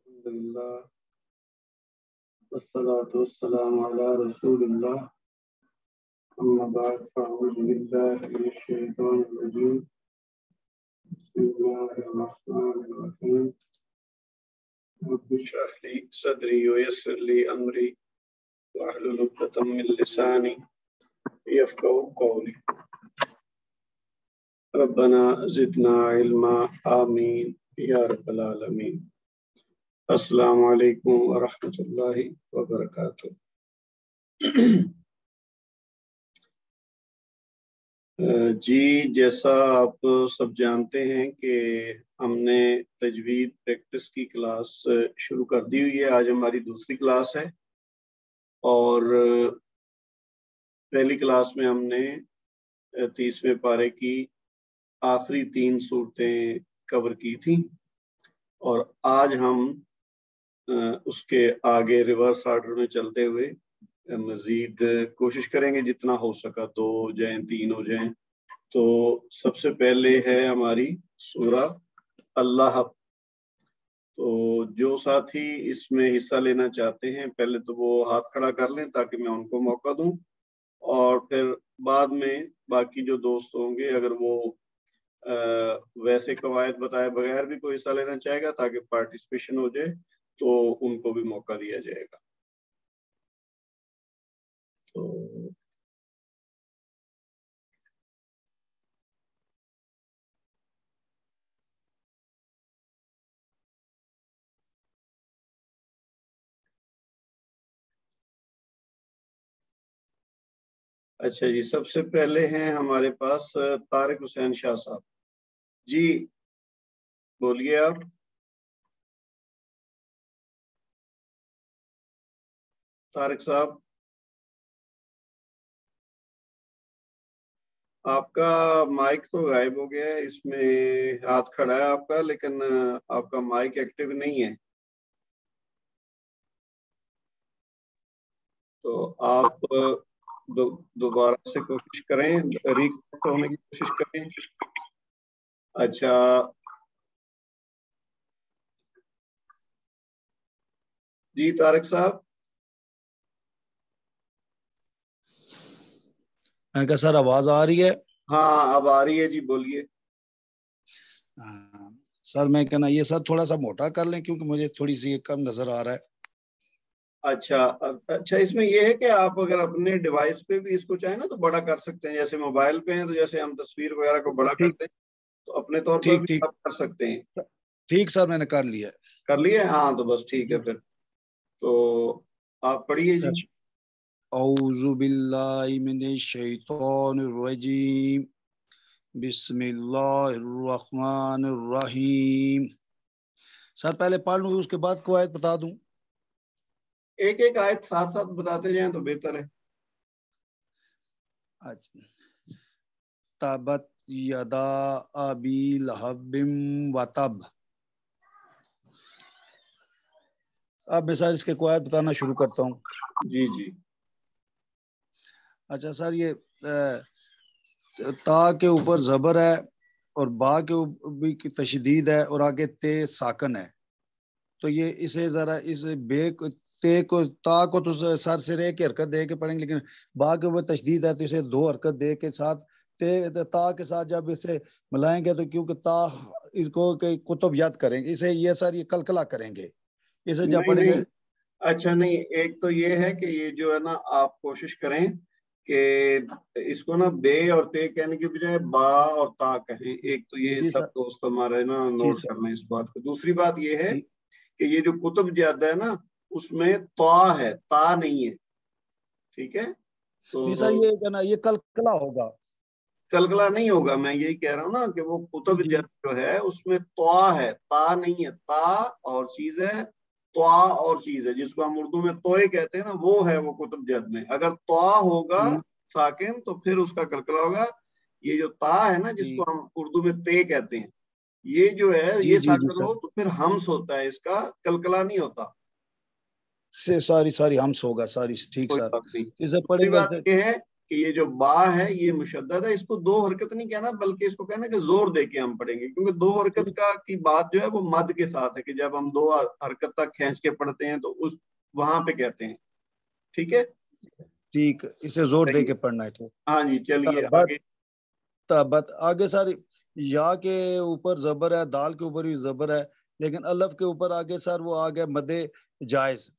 الحمدللہ والصلاة والسلام علی رسول اللہ اما بعد فاعوذ باللہ من الشیطان الرجیم بسم اللہ الرحمن الرحیم رب اشرح لی صدری ویسر لی امری واحلل عقدۃ من لسانی یفقہوا قولی ربنا زدنا علما آمین یا رب العالمین۔ السلام علیکم ورحمۃ اللہ وبرکاتہ۔ جی، جیسا آپ سب جانتے ہیں کہ ہم نے تجوید پریکٹس کی کلاس شروع کر دی ہوئی ہے۔ آج ہماری دوسری کلاس ہے اور پہلی کلاس میں ہم نے 30ویں پارے کی آخری 3 صورتیں کور کی تھیں اور آج ہم اس کے آگے ریورس آرڈر میں چلتے ہوئے مزید کوشش کریں گے جتنا ہو سکا 2 ہو جائیں 3 ہو جائیں۔ تو سب سے پہلے ہے ہماری سورہ اللہ۔ تو جو ساتھی اس میں حصہ لینا چاہتے ہیں پہلے تو وہ ہاتھ کھڑا کر لیں تاکہ میں ان کو موقع دوں، اور پھر بعد میں باقی جو دوست ہوں گے اگر وہ ویسے قواعد بتائے بغیر بھی کوئی حصہ لینا چاہے گا تاکہ پارٹیسپیشن ہو جائے تو ان کو بھی موقع دیا جائے گا۔ تو اچھا جی، سب سے پہلے ہیں ہمارے پاس طارق حسین شاہ صاحب۔ جی بولیے آپ۔ طارق صاحب، آپ کا مائک تو غائب ہو گیا ہے، اس میں ہاتھ کھڑا ہے آپ کا لیکن آپ کا مائک ایکٹیو نہیں ہے، تو آپ دوبارہ سے کوشش کریں، ریکنیکٹ ہونے کی کوشش کریں۔ اچھا جی طارق صاحب۔ میں کہا سر آواز آ رہی ہے؟ ہاں اب آ رہی ہے جی، بولیے۔ سر میں کہنا یہ سر تھوڑا سا موٹا کر لیں کیونکہ مجھے تھوڑی سی کم نظر آ رہا ہے۔ اچھا، اس میں یہ ہے کہ آپ اگر اپنے ڈیوائس پہ بھی اس کو چاہیں نا تو بڑا کر سکتے ہیں، جیسے موبائل پہ ہیں تو جیسے ہم تصویر وغیرہ کو بڑا کرتے ہیں تو اپنے طور پر بھی آپ کر سکتے ہیں۔ ٹھیک سر، میں نے کر لیا۔ کر لیے؟ ہاں تو بس ٹھیک ہے، پھر تو آپ پڑھیے جی۔ اعوذ باللہ من الشیطان الرجیم، بسم اللہ الرحمن الرحیم۔ سر پہلے پڑھ لوں اس کے بعد قواعد بتا دوں؟ ایک ایک آیت ساتھ ساتھ بتاتے جائیں تو بہتر ہے۔ تبت یدا ابی لہب وتب۔ اب میں سر اس کے قواعد بتانا شروع کرتا ہوں۔ جی جی۔ اچھا سر، یہ تا کے اوپر زبر ہے اور با کے اوپر بھی تشدید ہے اور آگے تے ساکن ہے، تو یہ اسے ذرا اس بے تے کو تا کو تو سر سے ایک حرکت دے کے پڑھیں گے، لیکن با کے اوپر تشدید ہے تو اسے 2 حرکت دے کے ساتھ تا کے ساتھ جب اسے ملائیں گے تو کیونکہ تا اس کو کتب یاد کریں گے، اسے یہ سر یہ کلکلا کریں گے، اسے جب پڑھیں گے۔ اچھا نہیں، ایک تو یہ ہے کہ یہ جو ہے نا آپ کوشش کریں کہ اس کو نا بے اور تے کہنے کی بجائے با اور تا کہیں، ایک تو یہ سب دوست ہمارے نا نوٹ کر لیں اس بات کو۔ دوسری بات یہ ہے کہ یہ جو کتب زیادہ ہے نا اس میں تا ہے، تا نہیں ہے، ٹھیک ہے؟ تو سر یہ کلکلا ہوگا، کلکلا نہیں ہوگا، میں یہی کہہ رہا ہوں نا کہ وہ کتب جد جو ہے اس میں تا ہے، تا نہیں ہے۔ تا اور چیز ہے، تا اور چیز ہے، جس کو ہم اردو میں توئے کہتے ہیں نا، وہ ہے وہ کتب جد میں۔ اگر تا ہوگا ساکن تو پھر اس کا کلکلا ہوگا۔ یہ جو تا ہے نا جس کو ہم اردو میں تے کہتے ہیں، یہ جو ہے یہ ساکن ہو تو پھر ہمس ہوتا ہے، اس کا کلکلا نہیں ہوتا۔ ساری ہمس ہوگا، ساری ٹھیک سر۔ دوسری بات یہ ہے کہ یہ جو با ہے یہ مشدد ہے, اس کو دو حرکت نہیں کہنا بلکہ اس کو کہنا کہ زور دے کے ہم پڑھیں گے, کیونکہ دو حرکت کی بات جو ہے وہ مد کے ساتھ ہے, کہ جب ہم دو حرکت تک کھینچ کے پڑھتے ہیں تو اس وہاں پہ کہتے ہیں. ٹھیک ہے, ٹھیک, اسے زور دے کے پڑھنا ہے. تو ہاں جی چلیے آگے. تبت آگے سر یا کے اوپر زبر ہے, دال کے اوپر بھی زبر ہے, لیکن الف کے اوپر آگے سر وہ آگے مد جائز.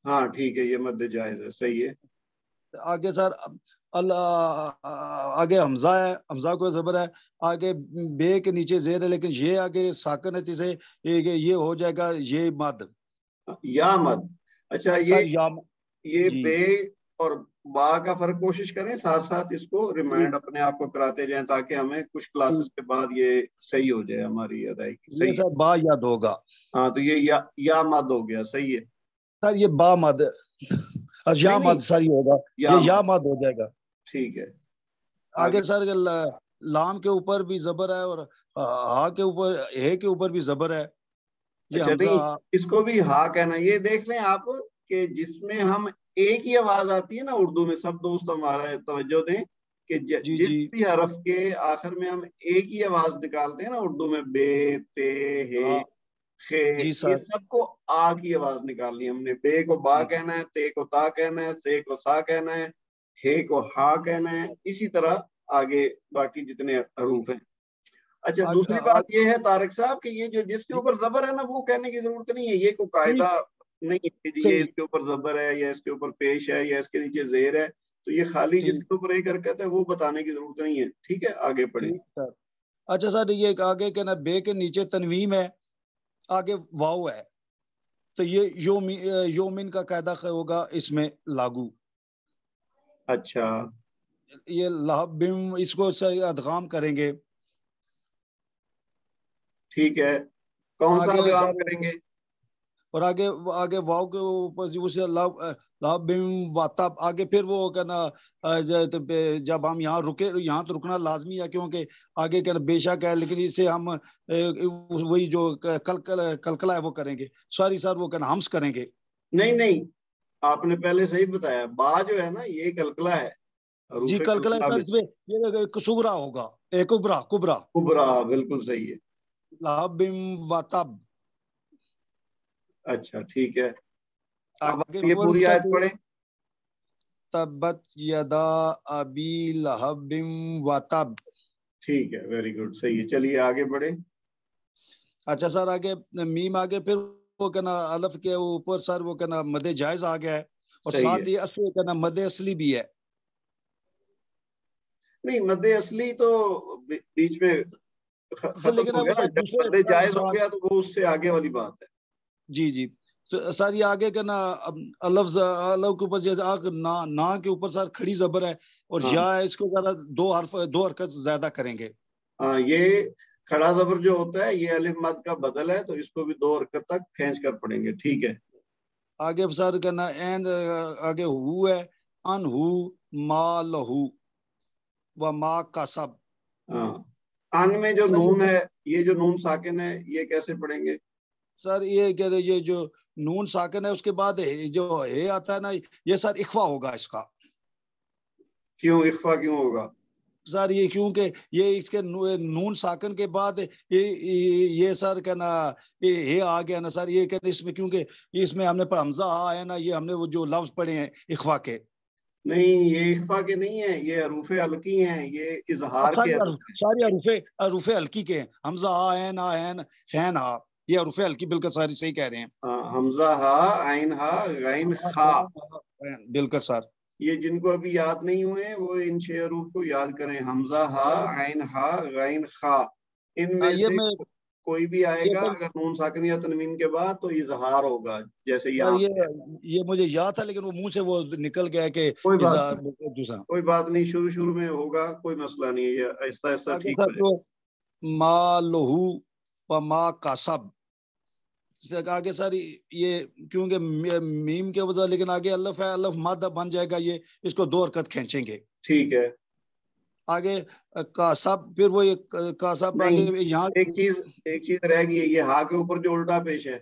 ہاں ٹھیک ہے, یہ مد جائز ہے, صحیح ہے. آگے سر آگے حمزہ ہے, حمزہ کو زبر ہے, آگے بے کے نیچے زیر ہے, لیکن یہ آگے ساکن ہے, جسے یہ ہو جائے گا یہ مد, یا مد. اچھا یہ جی بے اور با کا فرق کوشش کریں, ساتھ ساتھ اس کو ریمائنڈ اپنے آپ کو کراتے جائیں تاکہ ہمیں کچھ کلاسز کے بعد یہ صحیح ہو جائے ہماری ادائیگی. یہ سر با یاد ہوگا. ہاں تو یہ یا مد ہو گیا, صحیح ہے سر. یہ با مد یا مد سر یہ ہوگا, یہ یا مد ہو جائے گا. ٹھیک ہے. آگے سر لام کے اوپر بھی زبر ہے اور ہا کے اوپر ہے کے اوپر بھی زبر ہے. یہ اچھا نہیں, اس کو بھی ہا کہنا. یہ دیکھ لیں آپ کہ جس میں ہم ایک ہی آواز آتی ہے نا اردو میں, سب دوست ہمارا توجہ دیں کہ جس بھی حرف کے آخر میں ہم ایک ہی آواز نکالتے ہیں نا اردو میں, بے تے ہے خے, یہ سب کو آ کی آواز نکالنی ہے ہم نے. بے کو با کہنا ہے, تے کو تا کہنا ہے, تے کو سا کہنا ہے, ہے کو ہا کہنا ہے, اسی طرح آگے باقی جتنے حروف ہیں. اچھا دوسری بات یہ ہے طارق صاحب کہ یہ جو جس کے اوپر زبر ہے نا وہ کہنے کی ضرورت نہیں ہے, یہ کوئی قاعدہ نہیں ہے کہ یہ اس کے اوپر زبر ہے یا اس کے اوپر پیش ہے یا اس کے نیچے زیر ہے, تو یہ خالی جس کے اوپر ایک حرکت ہے وہ بتانے کی ضرورت نہیں ہے. ٹھیک ہے, آگے پڑھیں. اچھا سر, یہ آگے کہ نا بے کے نیچے تنویم ہے, آگے واو ہے, تو یہ یومن کا قاعدہ ہوگا اس میں لاگو. اچھا یہ لہبم, اس کو ادغام کریں گے. ٹھیک ہے, کون سا ادغام کریں گے؟ اور آگے واو کے اوپر لہبم واتب, آگے پھر وہ کہنا جب ہم یہاں رکے, یہاں تو رکنا لازمی ہے کیونکہ آگے کہنا بے شک ہے, لیکن اسے ہم وہی جو کلکلا ہے وہ کریں گے. سوری سر, وہ کہنا ہمس کریں گے. نہیں, آپ نے پہلے صحیح بتایا, با جو ہے نا یہ کلکلا ہے. جی کلکلا یہ کسورا ہوگا, کبرا. بالکل صحیح ہے. لہبم واتب. اچھا ٹھیک ہے, اب یہ پوری آیت پڑھیں. تبت یدا ابی لہب وتب. ٹھیک ہے, ویری گڈ, صحیح ہے, چلیے آگے بڑھیں. اچھا سر, آگے میم آگے پھر وہ کہنا الف کے اوپر سر وہ کہنا مد جائز آ گیا ہے, اور ساتھ ہی اصلی کہنا مد اصلی بھی ہے. نہیں, مد اصلی تو بیچ میں ختم ہو گیا نا, جب مد جائز ہو گیا تو وہ اس سے آگے والی بات ہے. جی سر, یہ آگے کہنا الف کے اوپر جیسے نا کے اوپر سر کھڑی زبر ہے, اور یا اس کو ذرا دو حرکت زیادہ کریں گے. ہاں, یہ کھڑا زبر جو ہوتا ہے یہ الف مد کا بدل ہے, تو اس کو بھی دو حرکت تک کھینچ کر پڑھیں گے. ٹھیک ہے, آگے سر کہنا این, آگے ہو ہے, ان ہو ما لہو و ما کا سب. ہاں, ان میں جو نون ہے, یہ جو نون ساکن ہے, یہ کیسے پڑھیں گے سر؟ یہ جو نون ساکن ہے اس کے بعد جو ہے آتا ہے نا, یہ سر اخفا ہوگا اس کا. کیوں اخفا کیوں ہوگا سر؟ یہ کیونکہ یہ اس کے نون ساکن کے بعد یہ سر کہنا یہ آ گیا نا سر, یہ کہنا اس میں کیونکہ اس میں ہم نے حمزہ ہے نا, یہ ہم نے وہ جو لفظ پڑھے ہیں اخفا کے. نہیں, یہ اخفا کے نہیں ہیں, یہ حروف حلقی ہیں, یہ اظہار کے ساری حروف حلقی کے ہیں. حمزہ عین عین ہا, یہ حروف حلقی بالکل ساری صحیح کہہ رہے ہیں. حمزہ ہا, عین ہا, غین خا, بالکل سر. یہ جن کو ابھی یاد نہیں ہوئے وہ ان 6 حروف کو یاد کریں. حمزہ ہا, عین ہا, غین خا, ان میں سے کوئی بھی آئے گا اگر نون ساکن یا تنوین کے بعد تو اظہار ہوگا, جیسے یہاں. یہ مجھے یاد تھا لیکن وہ منہ سے وہ نکل گیا کہ کوئی بات نہیں, شروع میں ہوگا, کوئی مسئلہ نہیں ہے, یہ آہستہ آہستہ ٹھیک ہو جائے. ما لہو و ما کاسب. آگے سر یہ کیونکہ میم کے وجہ, لیکن آگے الف ہے, الف مادہ بن جائے گا, یہ اس کو دو حرکت کھینچیں گے. ٹھیک ہے, آگے کاسب, پھر وہ کاسب آگے یہاں ایک چیز رہ گئی ہے, یہ ہا کے اوپر جو الٹا پیش ہے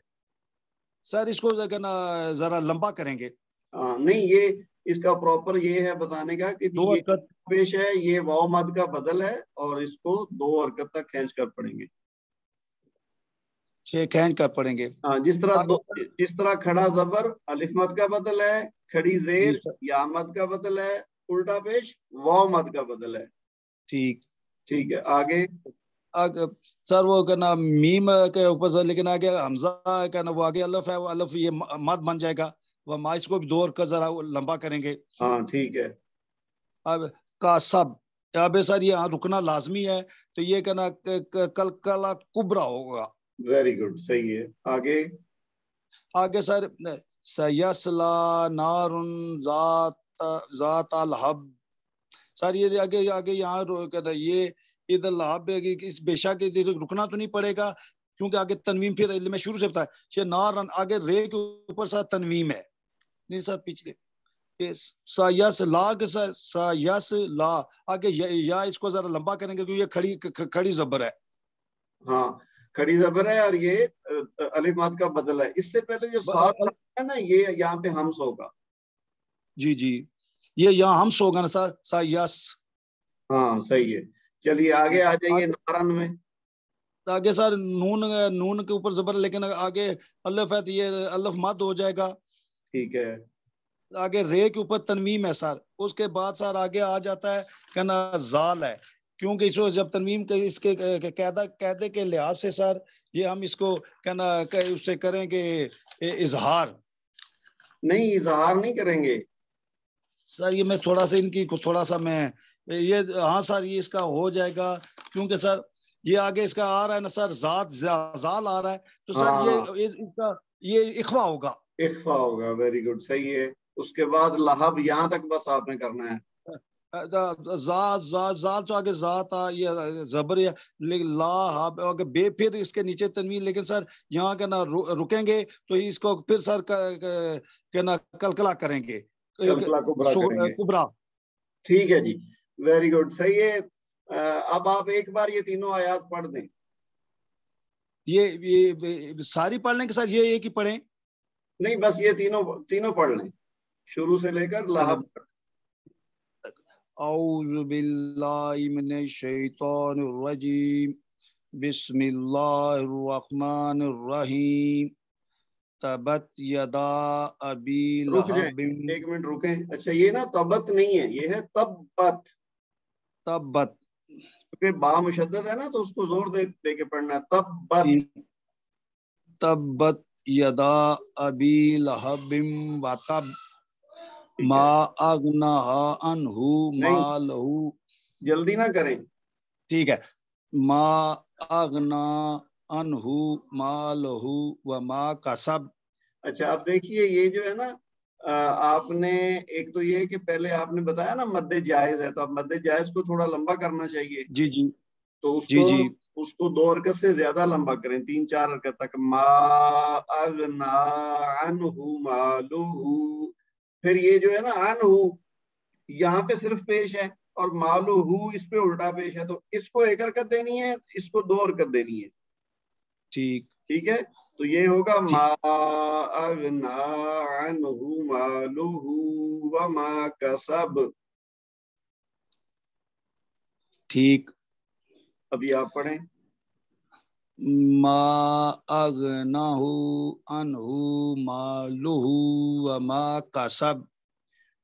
سر, اس کو کہنا ذرا لمبا کریں گے. نہیں, یہ اس کا پراپر یہ ہے بتانے کا کہ دو یہ حرکت پیش ہے، یہ واو مد کا بدل ہے اور اس کو 2 حرکت تک کھینچ کر پڑھیں گے. کھینچ کر پڑھیں گے. ہاں جس طرح کھڑا زبر الف مد کا بدل ہے، کھڑی زیر یا مد کا بدل ہے، الٹا پیش واو مد کا بدل ہے. ٹھیک ہے آگے. سر وہ کہنا میم کے اوپر سے لیکن آگے حمزہ کہنا وہ آگے الف ہے، وہ الف یہ مد بن جائے گا، وہ اس کو بھی 2 حرکت ذرا لمبا کریں گے. ہاں ٹھیک ہے. اب کا سب اب سر یہ رکنا لازمی ہے تو یہ کہنا کلکلا کبرا ہوگا. ویری گڈ صحیح ہے. آگے سر سیسلا نارن ذات الحب. سر یہ آگے یہاں کہتا یہ ادھر لہب بے شک رکنا تو نہیں پڑے گا کیونکہ آگے تنویم پھر میں شروع سے بتایا یہ نارن آگے رے کے اوپر سر تنویم ہے. نہیں سر پچھلے سایس لا کے سایس لا آگے یا اس کو ذرا لمبا کریں گے کیونکہ یہ کھڑی زبر ہے. ہاں کھڑی زبر ہے اور یہ الف مد کا بدل ہے. اس سے پہلے جو ساتھ ہے نا یہ یہاں پہ ہمس ہوگا. جی یہ یہاں ہمس ہوگا نا سر سایس. ہاں صحیح ہے. چلیے آگے آ جائیے نارن میں. آگے سر نون کے اوپر زبر لیکن آگے الف ہے تو یہ الف مد ہو جائے گا. ٹھیک ہے. آگے رے کے اوپر تنویم ہے سر. اس کے بعد سر آگے آ جاتا ہے کہنا زال ہے کیونکہ اس کو جب تنویم کے اس کے قاعدے کے لحاظ سے سر یہ ہم اس کو کہنا اس سے کریں گے اظہار. نہیں اظہار نہیں کریں گے سر یہ میں تھوڑا سا ان کی تھوڑا سا میں یہ ہاں سر یہ اس کا ہو جائے گا کیونکہ سر یہ آگے اس کا آ رہا ہے نا سر ذات زال آ رہا ہے تو سر یہ اس کا یہ اخوا ہوگا. اخوا ہوگا. ویری گڈ صحیح ہے. اس کے بعد لہب یہاں تک بس آپ نے کرنا ہے. ذات تو آگے ذات یہ زبر لا بے پھر اس کے نیچے تنوین لیکن سر یہاں کا نا رکیں گے تو اس کو پھر سر کہنا کلکلا کریں گے کبرا. ٹھیک ہے جی ویری گڈ صحیح ہے. اب آپ ایک بار یہ تینوں آیات پڑھ دیں. یہ ساری پڑھ لیں کہ سر یہ ایک ہی پڑھیں؟ نہیں بس یہ تینوں پڑھ لیں شروع سے لے کر لہب. اعوذ باللہ من الشیطان الرجیم بسم اللہ الرحمن الرحیم تبت یدا ابی لہب. ایک منٹ رکیں. اچھا یہ نا تبت نہیں ہے یہ ہے تبت. کیونکہ با مشدد ہے نا تو اس کو زور دے کے پڑھنا ہے. تبت یدا ابی لہب وتب ما اغنی عنہ مالہ. جلدی نہ کریں. ٹھیک ہے. ما اغنی عنہ مالہ وما کسب. اچھا اب دیکھیے یہ جو ہے نا آپ نے ایک تو یہ کہ پہلے آپ نے بتایا نا مد جائز ہے تو اب مد جائز کو تھوڑا لمبا کرنا چاہیے. جی تو اس کو 2 حرکت سے زیادہ لمبا کریں 3-4 حرکت تک. ما اغنی عنہ مالہ. پھر یہ جو ہے نا عنہ یہاں پہ صرف پیش ہے اور مالہ اس پہ الٹا پیش ہے تو اس کو 1 حرکت دینی ہے اس کو 2 حرکت دینی ہے. ٹھیک ہے. تو یہ ہوگا ما اغنی عنہ مالہ وما کسب. ٹھیک. ابھی آپ پڑھیں. ما اغنی عنہ مالہ وما کسب.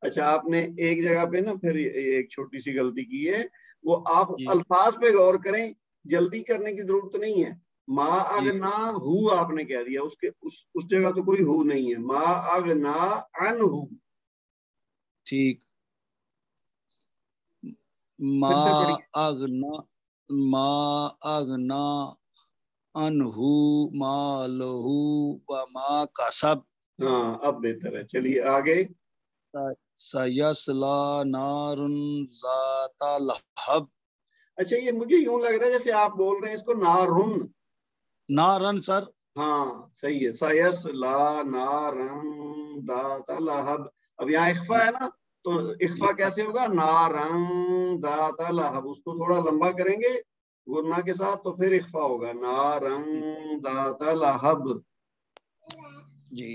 اچھا آپ نے ایک جگہ پہ نا پھر ایک چھوٹی سی غلطی کی ہے. وہ آپ الفاظ پہ غور کریں جلدی کرنے کی ضرورت نہیں ہے. ما اغنی ہو آپ نے کہہ دیا اس جگہ تو کوئی ہو نہیں ہے. ما اغنی عنہ. ٹھیک. ما اغنی عنہ مالہ وما کسب. ہاں اب بہتر ہے. چلیے آگے. سیصلی نارا ذات لہب. اچھا یہ مجھے یوں لگ رہا ہے جیسے آپ بول رہے ہیں اس کو نارن سر. ہاں صحیح ہے. سیصلی نارا ذات لہب. اب یہاں اخفا ہے نا تو اخفا کیسے ہوگا نارا ذات لہب. اس کو تھوڑا لمبا کریں گے غنہ کے ساتھ تو پھر اخفا ہوگا نارا ذات لہب. جی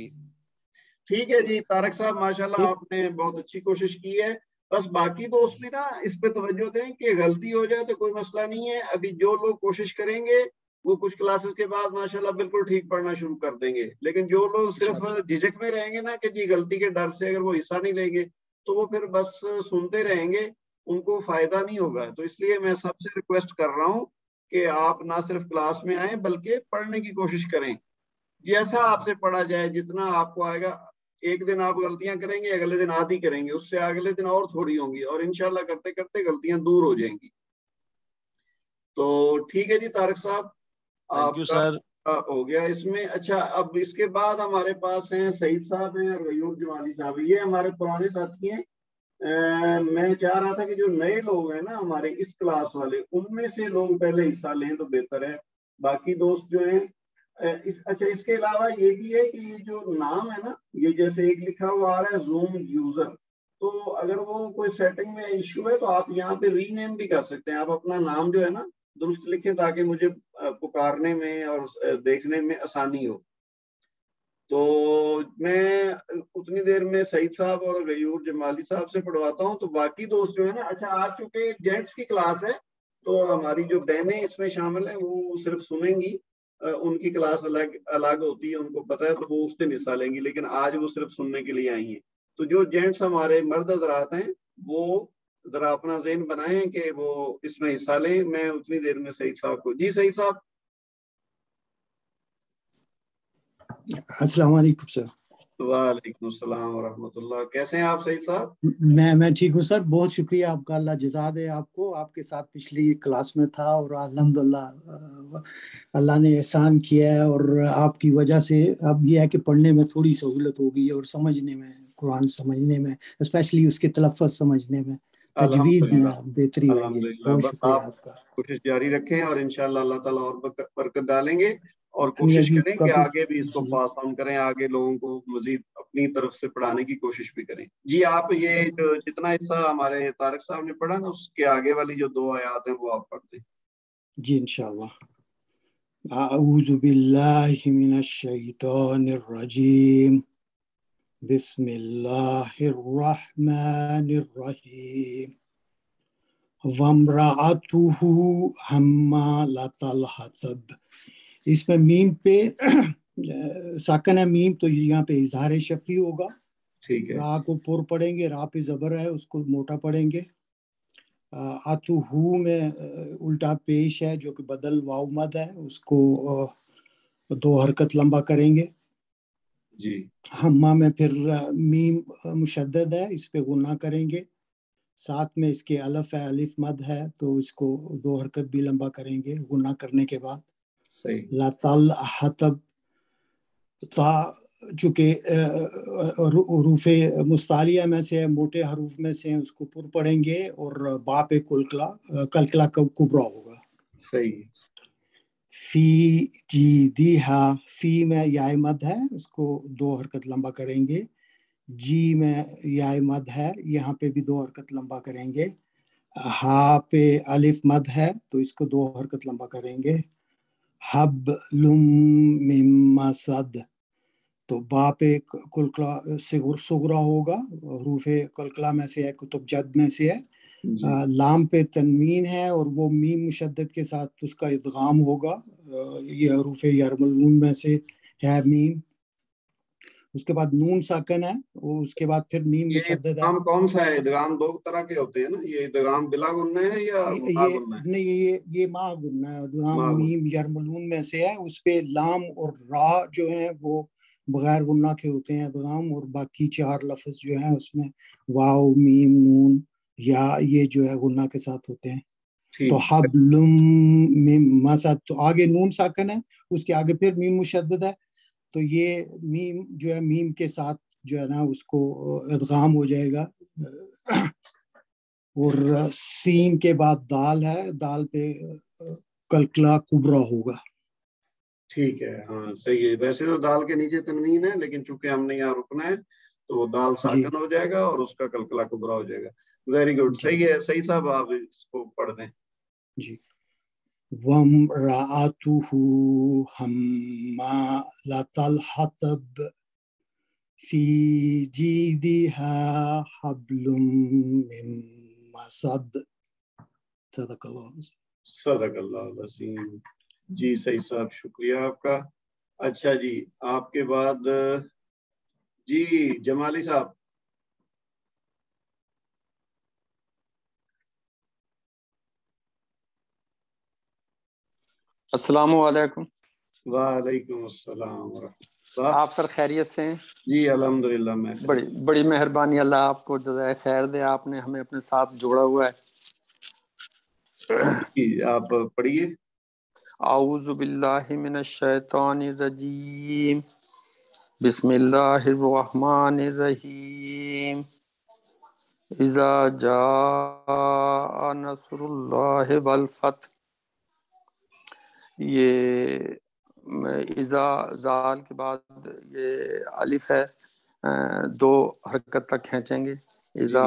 ٹھیک ہے جی طارق صاحب، ماشاءاللہ آپ نے بہت اچھی کوشش کی ہے. بس باقی دوست بھی نا اس پہ توجہ دیں کہ غلطی ہو جائے تو کوئی مسئلہ نہیں ہے. ابھی جو لوگ کوشش کریں گے وہ کچھ کلاسز کے بعد ماشاءاللہ بالکل ٹھیک پڑھنا شروع کر دیں گے. لیکن جو لوگ صرف جھجک میں رہیں گے نا کہ جی غلطی کے ڈر سے اگر وہ حصہ نہیں لیں گے تو وہ پھر بس سنتے رہیں گے، ان کو فائدہ نہیں ہوگا. تو اس لیے میں سب سے ریکویسٹ کر رہا ہوں کہ آپ نہ صرف کلاس میں آئیں بلکہ پڑھنے کی کوشش کریں. جیسا آپ سے پڑھا جائے، جتنا آپ کو آئے گا. ایک دن آپ غلطیاں کریں گے، اگلے دن آدھی کریں گے، اس سے اگلے دن اور تھوڑی ہوں گی، اور انشاءاللہ کرتے کرتے غلطیاں دور ہو جائیں گی. تو ٹھیک ہے جی طارق صاحب، تھینک آپ یو کا سر. ہو گیا اس میں. اچھا، اب اس کے بعد ہمارے پاس ہیں سعید صاحب ہیں اور غیور جمالی صاحب. یہ ہمارے پرانے ساتھی ہیں. میں چاہ رہا تھا کہ جو نئے لوگ ہیں نا ہمارے اس کلاس والے، ان میں سے لوگ پہلے حصہ لیں تو بہتر ہے. باقی دوست جو ہیں اچھا، اس کے علاوہ یہ بھی ہے کہ یہ جو نام ہے نا، یہ جیسے ایک لکھا ہوا آ رہا ہے زوم یوزر، تو اگر وہ کوئی سیٹنگ میں ایشو ہے تو آپ یہاں پہ ری نیم بھی کر سکتے ہیں. آپ اپنا نام جو ہے نا درست لکھیں تاکہ مجھے پکارنے میں اور دیکھنے میں آسانی ہو. تو میں اتنی دیر میں سعید صاحب اور غیور جمالی صاحب سے پڑھواتا ہوں. تو باقی دوست جو ہے نا، اچھا آج چونکہ جینٹس کی کلاس ہے تو ہماری جو بہنیں اس میں شامل ہیں وہ صرف سنیں گی. ان کی کلاس الگ الگ ہوتی ہے، ان کو پتہ ہے، تو وہ اس دن حصہ لیں گی. لیکن آج وہ صرف سننے کے لیے آئی ہیں. تو جو جینٹس ہمارے مرد حضرات ہیں وہ ذرا اپنا ذہن بنائیں کہ وہ اس میں حصہ لیں. میں اتنی دیر میں سعید صاحب کو. جی سعید صاحب. السلام علیکم سر. وعلیکم السلام ورحمۃ اللہ. کیسے ہیں آپ سعید صاحب؟ میں ٹھیک ہوں سر. بہت شکریہ آپ کا، اللہ جزا دے آپ کو. آپ کے ساتھ پچھلی کلاس میں تھا اور الحمدللہ اللہ نے احسان کیا ہے، اور آپ کی وجہ سے اب یہ ہے کہ پڑھنے میں تھوڑی سہولت ہو گئی اور سمجھنے میں، قرآن سمجھنے میں، اسپیشلی اس کے تلفظ سمجھنے میں، تجوید میں بہتری آئی ہے. الحمدللہ. بہت بس شکریہ آپ آپ کا. کوشش جاری رکھیں اور انشاءاللہ اللہ تعالیٰ اور برکت ڈالیں گے. اور نہیں کوشش ابھی کریں کہ کافی آگے بھی اس کو جی پاس آن کریں، آگے لوگوں کو مزید اپنی طرف سے پڑھانے کی کوشش بھی کریں. جی آپ یہ جو جتنا حصہ ہمارے طارق صاحب نے پڑھا نا، اس کے آگے والی جو 2 آیات ہیں وہ آپ پڑھ دیں. جی انشاءاللہ. اعوذ باللہ من الشیطان الرجیم، بسم اللہ الرحمن الرحیم. وامرأتہ حمالۃ الحطب. اس میں میم پہ ساکن ہے میم، تو یہاں پہ اظہار شفیع ہوگا. ٹھیک ہے. را کو پر پڑھیں گے، را پہ زبر ہے اس کو موٹا پڑھیں گے. اتہو میں الٹا پیش ہے جو کہ بدل واو مد ہے، اس کو 2 حرکت لمبا کریں گے. جی. ہما میں پھر میم مشدد ہے، اس پہ غنہ کریں گے. ساتھ میں اس کے الف ہے، الف مد ہے، تو اس کو 2 حرکت بھی لمبا کریں گے غنہ کرنے کے بعد. صحیح. لطل حطب، تا چونکہ حروف مستعلیہ میں سے موٹے حروف میں سے اس کو پر پڑھیں گے، اور با پہ کلکلا کبرا ہوگا. صحیح. فی جیدہا، فی میں یائے مد ہے، اس کو 2 حرکت لمبا کریں گے. جی میں یائے مد ہے، یہاں پہ بھی 2 حرکت لمبا کریں گے. ہا پہ الف مد ہے تو اس کو 2 حرکت لمبا کریں گے. حبلم من مسد، تو با پہ کلکلا صغرا ہوگا، حروف کلکلا میں سے ہے، کتب جد میں سے ہے. لام پہ تنوین ہے اور وہ میم مشدد کے ساتھ اس کا ادغام ہوگا. یہ حروف یرملون میں سے ہے میم. اس کے بعد نون ساکن ہے، وہ اس کے بعد پھر میم یہ مشدد ہے. ادغام کون سا ہے؟ ادغام 2 طرح کے ہوتے ہیں نا، یہ ادغام بلا غنہ ہے یا ما یہ غنہ ہے؟ نہیں، یہ ما غنہ ہے. ادغام ما غنہ. میم یرملون میں سے ہے، اس پہ لام اور را جو ہیں وہ بغیر غنہ کے ہوتے ہیں ادغام، اور باقی 4 لفظ جو ہیں اس میں واو میم نون یا یہ جو ہے غنہ کے ساتھ ہوتے ہیں. تو حبلم میم مسد، تو آگے نون ساکن ہے، اس کے آگے پھر میم مشدد ہے. تو یہ میم جو ہے میم کے ساتھ جو ہے نا اس کو ادغام ہو جائے گا. اور سین کے بعد دال ہے، دال پہ کلکلا کبرا ہوگا. ٹھیک ہے. ہاں صحیح ہے. ویسے تو دال کے نیچے تنوین ہے، لیکن چونکہ ہم نے یہاں رکنا ہے تو وہ دال جی ساکن ہو جائے گا اور اس کا کلکلا کبرا ہو جائے گا. Very good. جی صحیح ہے. صحیح صاحب آپ اس کو پڑھ دیں. جی. وَامْرَأَتُهُ حَمَّالَةَ الْحَطَبِ فی جیدها حبل من مسد. صدق اللہ العظیم. صدق اللہ العظیم. جی صحیح صاحب، شکریہ آپ کا. اچھا جی، آپ کے بعد جی جمالی صاحب. السلام علیکم. وعلیکم السلام ورحمۃ اللہ. آپ سر خیریت سے ہیں؟ جی الحمدللہ. میں بڑی مہربانی، اللہ آپ کو جزائے خیر دے، آپ نے ہمیں اپنے ساتھ جوڑا ہوا ہے. جی آپ پڑھیے. اعوذ باللہ من الشیطان الرجیم، بسم اللہ الرحمن الرحیم. اذا جاء نصر اللہ والفتح. یہ اذا زال کے بعد یہ الف ہے، دو حرکت تک کھینچیں گے. اذا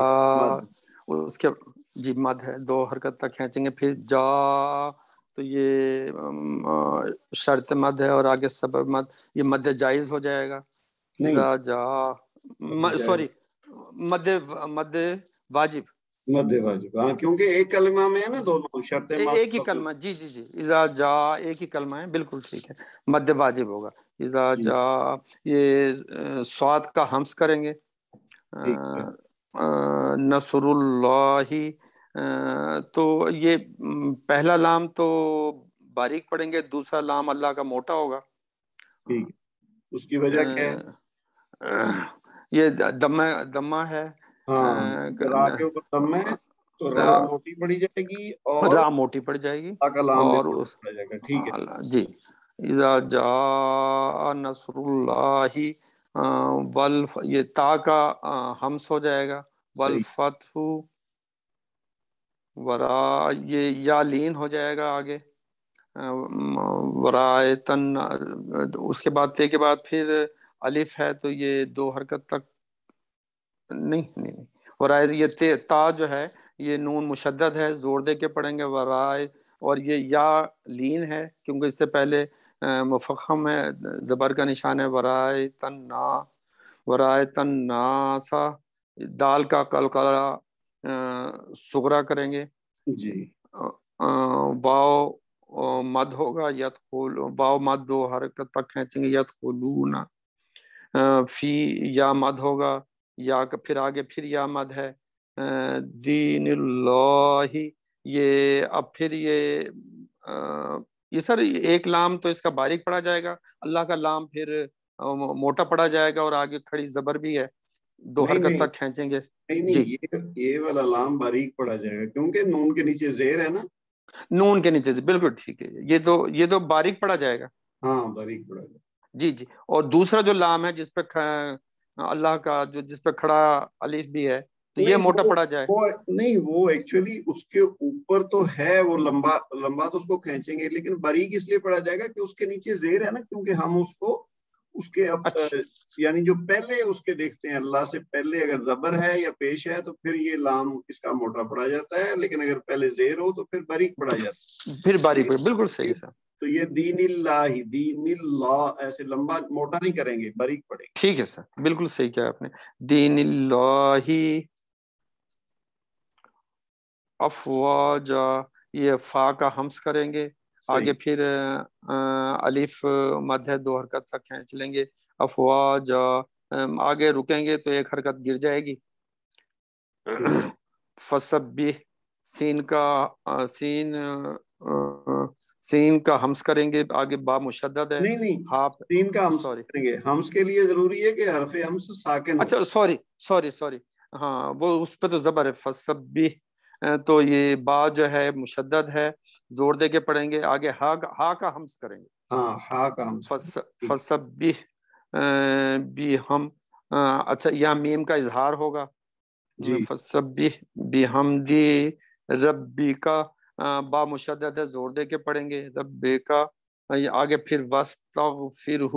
اس کے جی مد ہے، دو حرکت تک کھینچیں گے. پھر جا تو یہ شرط مد ہے، اور آگے سبب مد، یہ مد جائز ہو جائے گا. اذا جا سوری مد واجب. مد واجب، ہاں کیونکہ ایک کلمہ میں ہے نا دونوں شرط مد. ایک ہی کلمہ، جی جی جی، اذا جا ایک ہی کلمہ ہے، بالکل ٹھیک ہے. مد واجب ہوگا. اذا جا یہ صاد کا ہمس کریں گے. نصر اللہ، تو یہ پہلا لام تو باریک پڑھیں گے، دوسرا لام اللہ کا موٹا ہوگا. ٹھیک ہے، اس کی وجہ کیا ہے؟ یہ دمہ ہے. ہاں، را کے اوپر دم ہے تو را موٹی پڑی جائے گی اور را موٹی پڑ جائے گی. کلام اور پڑ جائے گا. ٹھیک ہے جی. اذا جاء نصر اللہ یہ تا کا ہمس ہو جائے گا. والفتح ورا، یہ یا لین ہو جائے گا آگے. ورائتن، اس کے بعد تے کے بعد پھر الف ہے تو یہ دو حرکت تک نہیں. ورائے یہ تا جو ہے یہ نون مشدد ہے، زور دے کے پڑھیں گے. ورائے، اور یہ یا لین ہے کیونکہ اس سے پہلے مفخم ہے، زبر کا نشان ہے. ورائے تن ناسا، دال کا قلقلہ صغرا کریں گے. جی. واو مد ہوگا. یدخل، واو مد دو حرکت تک کھینچیں گے. یدخلون، فی یا مد ہوگا، یا پھر آگے پھر یا مد ہے. دین اللہ، یہ اب پھر یہ سر ایک لام تو اس کا باریک پڑا جائے گا، اللہ کا لام پھر موٹا پڑا جائے گا، اور آگے کھڑی زبر بھی ہے، دو حرکت تک کھینچیں گے. نہیں، یہ والا لام باریک پڑا جائے گا کیونکہ نون کے نیچے زیر ہے نا. نون کے نیچے سے بالکل ٹھیک ہے. یہ تو باریک پڑا جائے گا. ہاں باریک پڑا جائے. جی جی. اور دوسرا جو لام ہے جس پہ اللہ کا جس پہ کھڑا الف بھی ہے تو یہ موٹا پڑا جائے. نہیں، وہ ایکچولی اس کے اوپر تو ہے، وہ لمبا تو اس کو کھینچیں گے، لیکن باریک اس لیے پڑا جائے گا کہ اس کے نیچے زیر ہے نا، کیونکہ ہم اس کو اس کے یعنی جو پہلے اس کے دیکھتے ہیں اللہ سے پہلے اگر زبر ہے یا پیش ہے تو پھر یہ لام اس کا موٹا پڑا جاتا ہے، لیکن اگر پہلے زیر ہو تو پھر باریک پڑا جاتا ہے. پھر باریک پڑا، بالکل صحیح ہے. تو یہ دین اللہ ایسے لمبا موٹا نہیں کریں گے، باریک پڑے گا. ٹھیک ہے سر، بالکل صحیح کیا آپ نے. دین اللہ افواجا، یہ فا کا ہمس کریں گے. آگے پھر الف مد ہے، دو حرکت تک کھینچ لیں گے. افواجا، آگے رکیں گے تو ایک حرکت گر جائے گی. فسبح، سین کا ہمس کریں گے، آگے با مشدد ہے. نہیں، سین کا ہمس کریں گے. ہمس کے لیے ضروری ہے کہ حرف ہمس ساکن ہو. اچھا سوری، ہاں وہ اس پہ تو زبر ہے. فسبح، تو یہ با جو ہے مشدد ہے، زور دے کے پڑھیں گے. آگے ہا کا ہمس کریں گے. ہاں، ہا کا ہمس. فسبح بھی ہم، اچھا یہاں میم کا اظہار ہوگا. فسبح بحمدی ربک، با مشدد ہے، زور دے کے پڑھیں گے. ربک، آگے پھر واستغفرہ،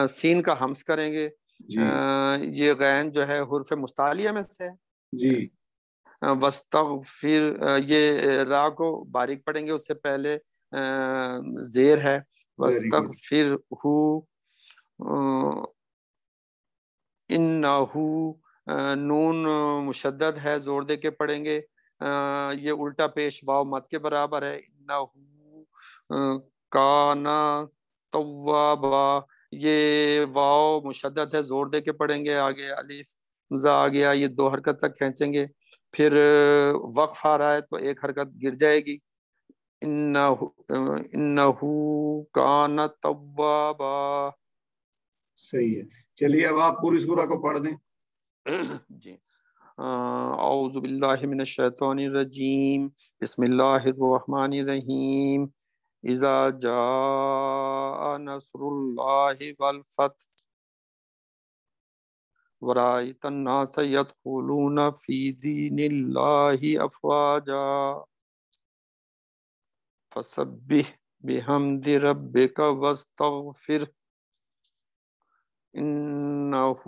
سین کا ہمس کریں گے. یہ غین جو ہے حرف مستعلیہ میں سے ہے. جی. واستغفر، یہ را کو باریک پڑھیں گے، اس سے پہلے زیر ہے. واستغفرہ، انہو نون مشدد ہے، زور دے کے پڑھیں گے، یہ الٹا پیش واو مد کے برابر ہے. انہو کانا توابا، یہ واو مشدد ہے، زور دے کے پڑھیں گے. آگے الف مزا آ گیا، یہ 2 حرکت تک کھینچیں گے. پھر وقف آ رہا ہے تو 1 حرکت گر جائے گی. انہو کان توابا. صحیح ہے. چلیے اب آپ پوری سورہ کو پڑھ دیں. جی. اعوذ باللہ من الشیطان الرجیم، بسم اللہ الرحمن الرحیم. اذا جاء نصر اللہ والفتح ورأيت الناس يدخلون في دين الله أفواجا فسبح بحمد ربك واستغفر إنه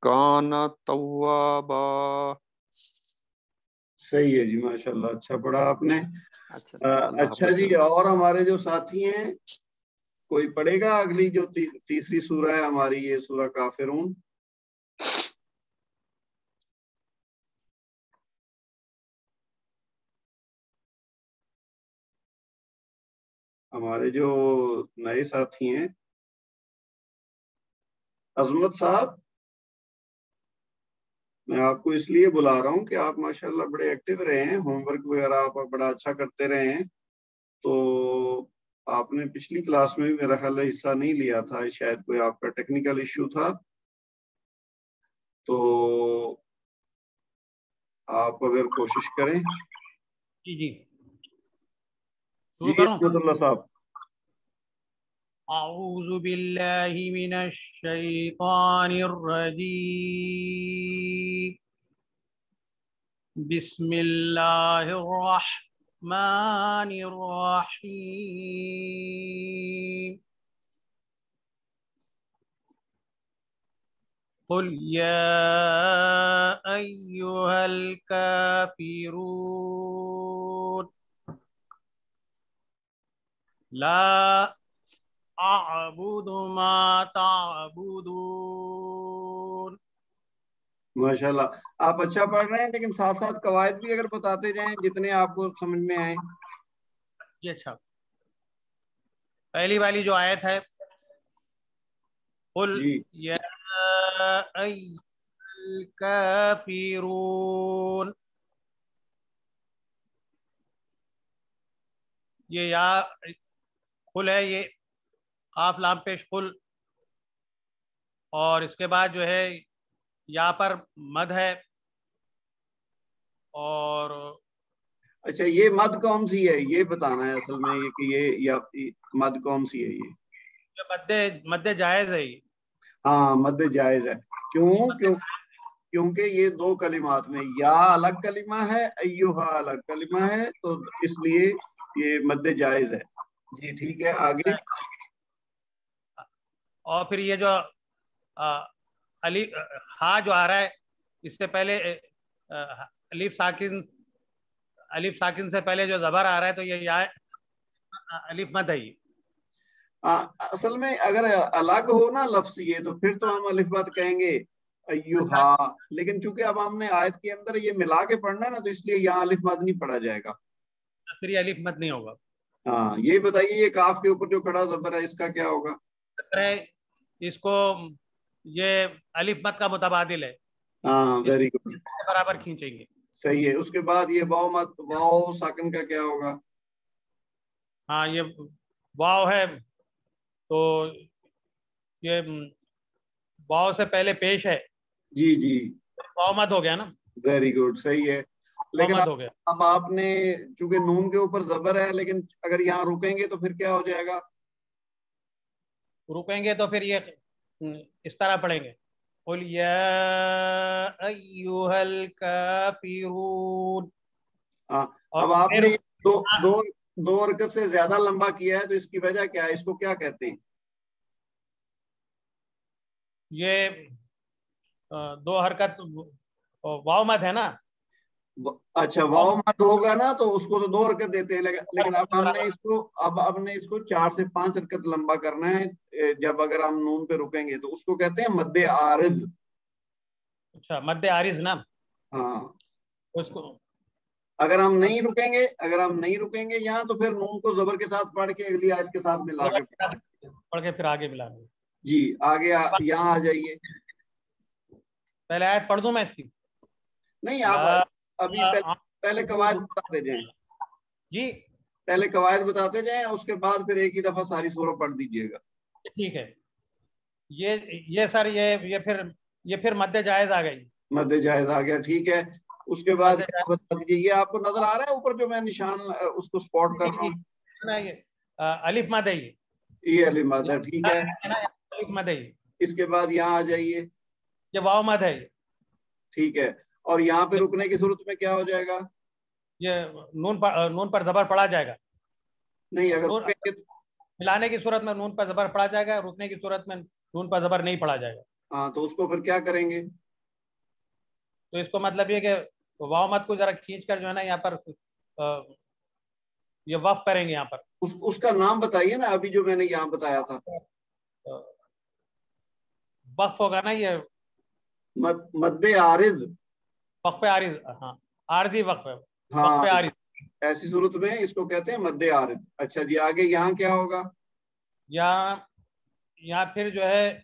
كان توابا. صحیح ہے جی، ماشاءاللہ، اچھا پڑھا آپ نے. اچھا جی، حافظ. اور ہمارے جو ساتھی ہیں کوئی پڑھے گا اگلی جو تیسری سورہ ہے ہماری، یہ سورہ کافرون؟ ہمارے جو نئے ساتھی ہیں، عظمت صاحب، میں آپ کو اس لیے بلا رہا ہوں کہ آپ ماشاءاللہ بڑے ایکٹیو رہے ہیں، ہوم ورک وغیرہ آپ بڑا اچھا کرتے رہے ہیں. تو آپ نے پچھلی کلاس میں بھی میرا خیال ہے حصہ نہیں لیا تھا، شاید کوئی آپ کا ٹیکنیکل ایشو تھا. تو آپ اگر کوشش کریں. جی جی جی رحمت اللہ صاحب. اعوذ باللہ من الشیطان الرجیم، بسم اللہ الرحمن الرحیم. قل یا ایہا الکافرون لا اعبد ما تعبدون. ماشاءاللہ آپ اچھا پڑھ رہے ہیں، لیکن ساتھ ساتھ قواعد بھی اگر بتاتے جائیں جتنے آپ کو سمجھ میں آئیں. یہ اچھا، پہلی والی جو آیت ہے، قل جی یا ایھا الکافرون، یہ یا قل ہے، یہ قاف لام پیش قل، اور اس کے بعد جو ہے یا پر مد ہے. اور اچھا، یہ مد کون سی ہے یہ بتانا ہے اصل میں، یہ کہ یہ یا مد کون سی ہے؟ یہ مد جائز ہے. یہ ہاں مد جائز ہے. کیونکہ یہ 2 کلمات میں یا الگ کلمہ ہے، ایوہا الگ کلمہ ہے، تو اس لیے یہ مد جائز ہے. جی ٹھیک ہے، آگے. اور پھر یہ جو ہا جو آ رہا ہے، اس سے پہلے الف ساکن سے پہلے جو زبر آ رہا ہے، تو یہ یا الف مد ہے. یہ اصل میں اگر الگ ہو نا لفظ یہ، تو پھر تو ہم الف مد کہیں گے ایوہا، لیکن چونکہ اب ہم نے آیت کے اندر یہ ملا کے پڑھنا ہے نا، تو اس لیے یہاں الف مد نہیں پڑھا جائے گا. پھر یہ الف مد نہیں ہوگا. ہاں یہ بتائیے، یہ کاف کے اوپر جو کھڑا زبر ہے اس کا کیا ہوگا؟ اس کو یہ الف مد کا متبادل ہے. ہاں ویری گڈ، برابر کھینچیں گے. صحیح ہے. اس کے بعد یہ واو ساکن کا کیا ہوگا؟ ہاں یہ واو ہے، تو یہ واو سے پہلے پیش ہے. جی جی واو مد ہو گیا نا. ویری گڈ، صحیح ہے. لیکن مد ہو گیا. اب آپ نے چونکہ نون کے اوپر زبر ہے، لیکن اگر یہاں رکیں گے تو پھر کیا ہو جائے گا؟ رکیں گے تو پھر یہ اس طرح پڑھیں گے، قل یا ایھا الکافرون. اب آپ نے دو حرکت سے زیادہ لمبا کیا ہے، تو اس کی وجہ کیا ہے؟ اس کو کیا کہتے ہیں؟ یہ 2 حرکت واو مد ہے نا. اچھا واو مد ہوگا نا، تو اس کو تو 2 حرکت دیتے ہیں، لیکن اب ہم نے اس کو 4 سے 5 حرکت لمبا کرنا ہے. جب اگر ہم نون پہ رکیں گے تو اس کو کہتے ہیں مد عارض. اچھا مد عارض نا. ہاں اس کو اگر ہم نہیں رکیں گے یہاں تو پھر نون کو زبر کے ساتھ پڑھ کے اگلی آیت کے ساتھ ملا کے پڑھ کے پھر آگے ملا دیں. جی آگے یہاں آ جائیے. پہلے آیت پڑھ دوں میں اس کی؟ نہیں آپ ابھی پہلے قواعد بتاتے جائیں. جی پہلے قواعد بتاتے جائیں اس کے بعد پھر ایک ہی دفعہ ساری سورہ پڑھ دیجیے گا. ٹھیک ہے. یہ سر یہ پھر مد جائز آ گئی. مد جائز آ گیا ٹھیک ہے. اس کے بعد بتا دیجیے یہ آپ کو نظر آ رہا ہے اوپر جو میں نشان اس کو سپورٹ کر رہا ہوں؟ الف مد ہے یہ الف مد ہے ٹھیک ہے. الف مد ہے. اس کے بعد یہاں آ جائیے. یہ واو مد ہے. ٹھیک ہے. اور یہاں پہ رکنے کی صورت میں کیا ہو جائے گا؟ یہ نون پر زبر پڑا جائے گا. نہیں اگر ملانے کی صورت میں نون پر زبر پڑا جائے گا, رکنے کی صورت میں نون پر زبر نہیں پڑا جائے گا. ہاں تو اس کو پھر کیا کریں گے؟ تو اس کو مطلب یہ کہ واو مد کو ذرا کھینچ کر جو ہے نا یہاں پر یہ وقف کریں گے. یہاں پر اس کا نام بتائیے نا ابھی جو میں نے یہاں بتایا تھا. وقف ہوگا نا یہ مد عارض. وقف عارض. ہاں عارضی وقف ہے. ہاں وقف عارض. ایسی صورت میں اس کو کہتے ہیں مد عارض. اچھا جی آگے یہاں کیا ہوگا؟ یہاں پھر جو ہے